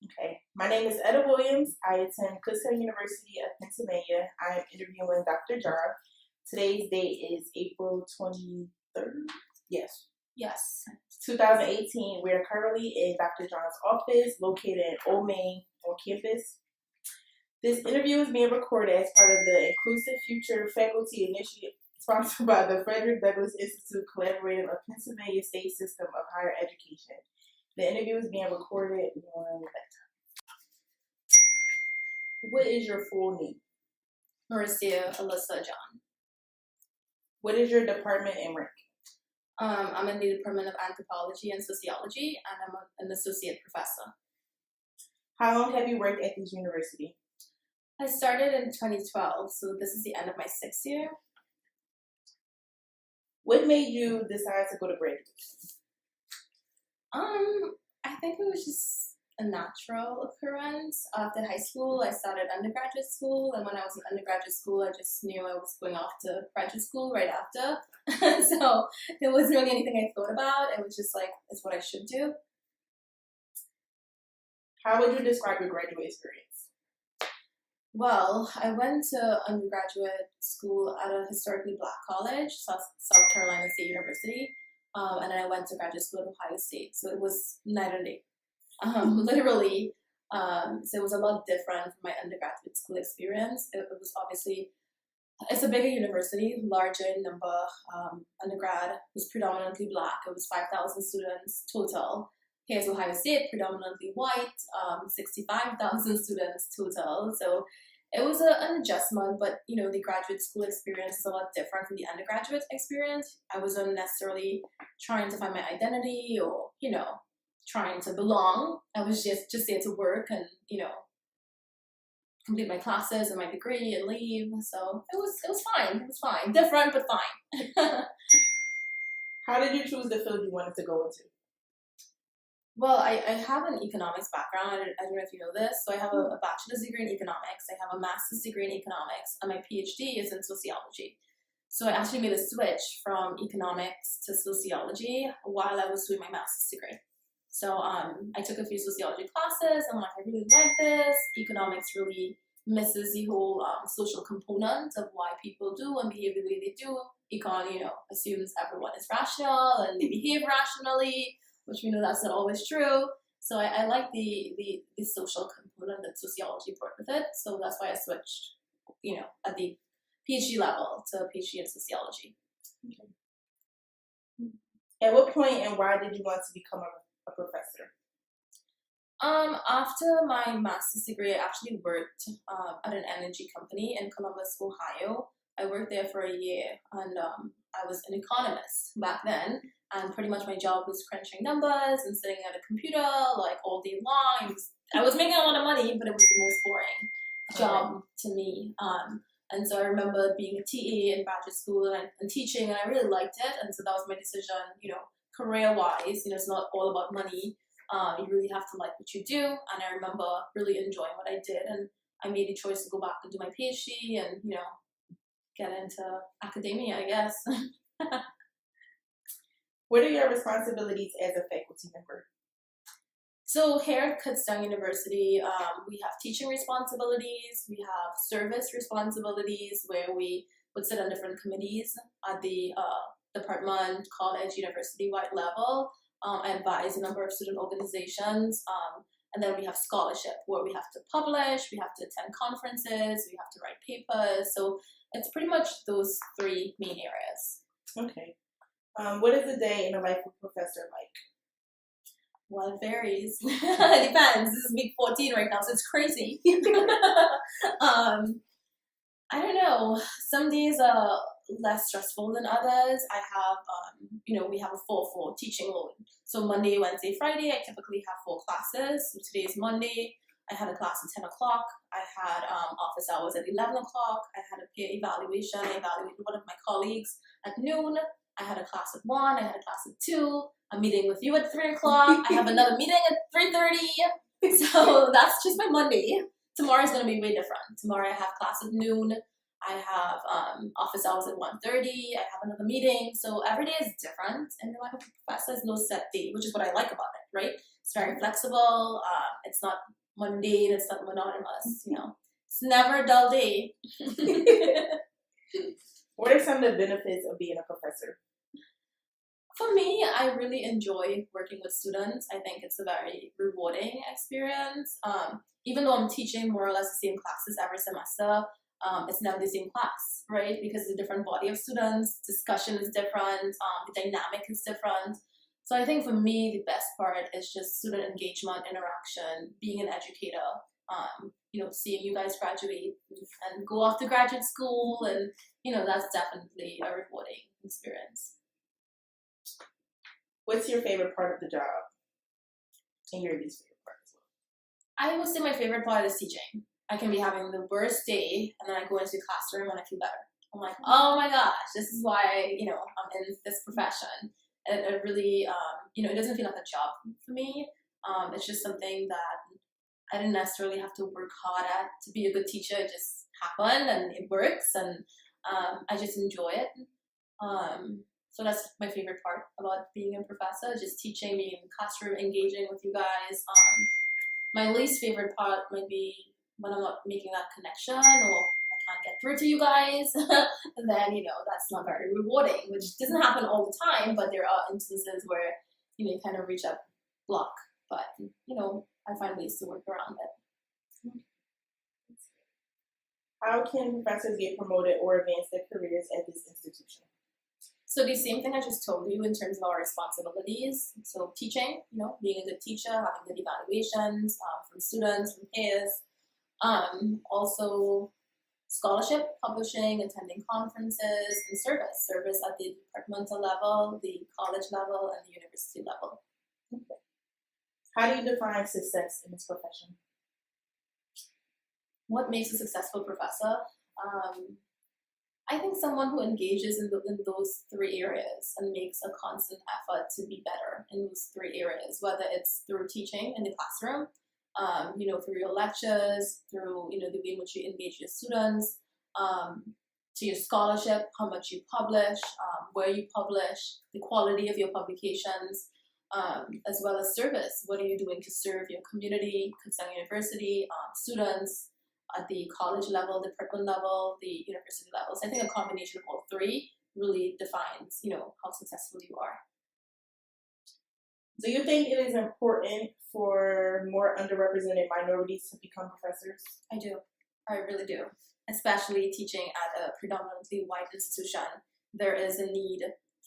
Okay. My name is Etta Williams. I attend Kutztown University of Pennsylvania. I am interviewing Dr. Jar. Today's date is April 23rd. Yes. Yes. 2018. We are currently in Dr. Jar's office located in Old Main on campus. This interview is being recorded as part of the Inclusive Future Faculty Initiative sponsored by the Frederick Douglass Institute, collaborating with Pennsylvania State System of Higher Education. The interview is being recorded on that time. What is your full name? Marcia Alyssa John. What is your department and rank? I'm in the Department of Anthropology and Sociology, and I'm an associate professor. How long have you worked at this university? I started in 2012, so this is the end of my 6th year. What made you decide to go to graduate school? I think it was just a natural occurrence. After high school, I started undergraduate school, and when I was in undergraduate school, I just knew I was going off to graduate school right after. So there wasn't really anything I thought about. It was just like, it's what I should do. How would you describe your graduate experience? Well, I went to undergraduate school at a historically Black college, South Carolina State University, and then I went to graduate school at Ohio State. So it was night and day, literally. So it was a lot different from my undergraduate school experience. It was obviously, it's a bigger university, larger in number. Undergrad was predominantly Black. It was 5,000 students total. Here's Ohio State, predominantly white, 65,000 students total. So it was an adjustment, but the graduate school experience is a lot different from the undergraduate experience. I wasn't necessarily trying to find my identity or, trying to belong. I was just there to work and, complete my classes and my degree and leave. So it was fine. It was fine. Different, but fine. How did you choose the field you wanted to go into? Well, I have an economics background. I don't know if you know this. So I have a bachelor's degree in economics. I have a master's degree in economics, and my PhD is in sociology. So I actually made a switch from economics to sociology while I was doing my master's degree. So I took a few sociology classes. I'm like, I really like this. Economics really misses the whole social component of why people do and behave the way they do. Econ, assumes everyone is rational and they behave rationally, which we know that's not always true. So I like the social component that sociology brought with it. So that's why I switched, at the PhD level to a PhD in sociology. Okay. At what point and why did you want to become a professor? After my master's degree, I actually worked at an energy company in Columbus, Ohio. I worked there for a year, and I was an economist back then. And pretty much my job was crunching numbers and sitting at a computer like all day long. I was making a lot of money, but it was the most boring job to me. And so I remember being a TA in graduate school and teaching, and I really liked it. And so that was my decision, career-wise. It's not all about money. You really have to like what you do. And I remember really enjoying what I did. And I made the choice to go back and do my PhD and, get into academia, I guess. What are your responsibilities as a faculty member? So here at Kutztown University, we have teaching responsibilities, we have service responsibilities where we would sit on different committees at the department, college, university-wide level. I advise a number of student organizations, and then we have scholarship where we have to publish, we have to attend conferences, we have to write papers. So it's pretty much those three main areas. Okay. What is a day in the life of a professor like? Well, it varies. It depends. This is week 14 right now, so it's crazy. I don't know. Some days are less stressful than others. I have, we have a 4-4 teaching load. So Monday, Wednesday, Friday, I typically have 4 classes. So today is Monday. I had a class at 10 o'clock. I had office hours at 11 o'clock. I had a peer evaluation. I evaluated one of my colleagues at noon. I had a class at 1. I had a class at 2. A meeting with you at 3 o'clock. I have another meeting at 3:30. So that's just my Monday. Tomorrow's going to be way different. Tomorrow I have class at noon. I have office hours at 1:30. I have another meeting. So every day is different. And the life of a professor is no set date, which is what I like about it, right? It's very flexible. It's not mundane. It's not monotonous. It's never a dull day. What are some of the benefits of being a professor? For me, I really enjoy working with students. I think it's a very rewarding experience. Even though I'm teaching more or less the same classes every semester, it's never the same class, right? Because it's a different body of students, discussion is different, the dynamic is different. So I think for me, the best part is just student engagement, interaction, being an educator, seeing you guys graduate and go off to graduate school. And, that's definitely a rewarding experience. What's your favorite part of the job? And your least favorite part as well? I would say my favorite part is teaching. I can be having the worst day, and then I go into the classroom and I feel better. I'm like, oh my gosh, this is why, I'm in this profession. And it really, it doesn't feel like a job for me. It's just something that I didn't necessarily have to work hard at to be a good teacher. It just happened and it works, and I just enjoy it. So that's my favorite part about being a professor, just teaching, being in the classroom, engaging with you guys. My least favorite part might be when I'm not making that connection, or I can't get through to you guys. And then, that's not very rewarding, which doesn't happen all the time, but there are instances where, you kind of reach a block. But, I find ways to work around it. How can professors get promoted or advance their careers at this institution? So the same thing I just told you in terms of our responsibilities. So teaching, being a good teacher, having good evaluations from students, from peers. Also scholarship, publishing, attending conferences, and service at the departmental level, the college level, and the university level. Okay. How do you define success in this profession? What makes a successful professor? I think someone who engages in those three areas and makes a constant effort to be better in those three areas, whether it's through teaching in the classroom, through your lectures, through, the way in which you engage your students, to your scholarship, how much you publish, where you publish, the quality of your publications, as well as service. What are you doing to serve your community, Kutztown University, students, at the college level, the department level, the university levels. I think a combination of all three really defines, how successful you are. Do you think it is important for more underrepresented minorities to become professors? I do. I really do. Especially teaching at a predominantly white institution. There is a need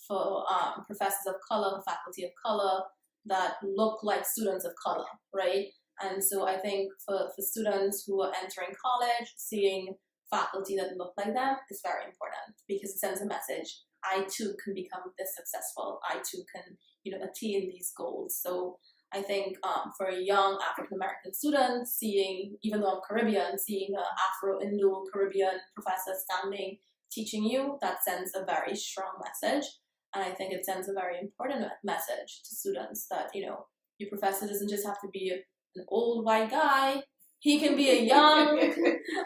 for professors of color, faculty of color that look like students of color, right? And so I think for students who are entering college, seeing faculty that look like them is very important, because it sends a message. I too can become this successful. I too can, attain these goals. So I think for a young African-American student, seeing, even though I'm Caribbean, seeing an Afro-Indo-Caribbean professor standing, teaching you, that sends a very strong message. And I think it sends a very important message to students that, your professor doesn't just have to be an old white guy. He can be a young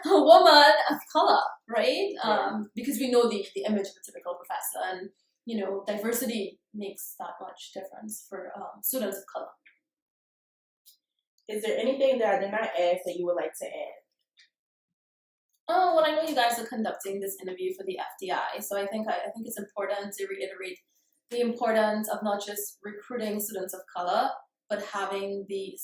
woman of color, right? Because we know the image of a typical professor, and diversity makes that much difference for students of color. Is there anything that I did not ask that you would like to add? Oh, well, I know you guys are conducting this interview for the FDI, so I think it's important to reiterate the importance of not just recruiting students of color, but having the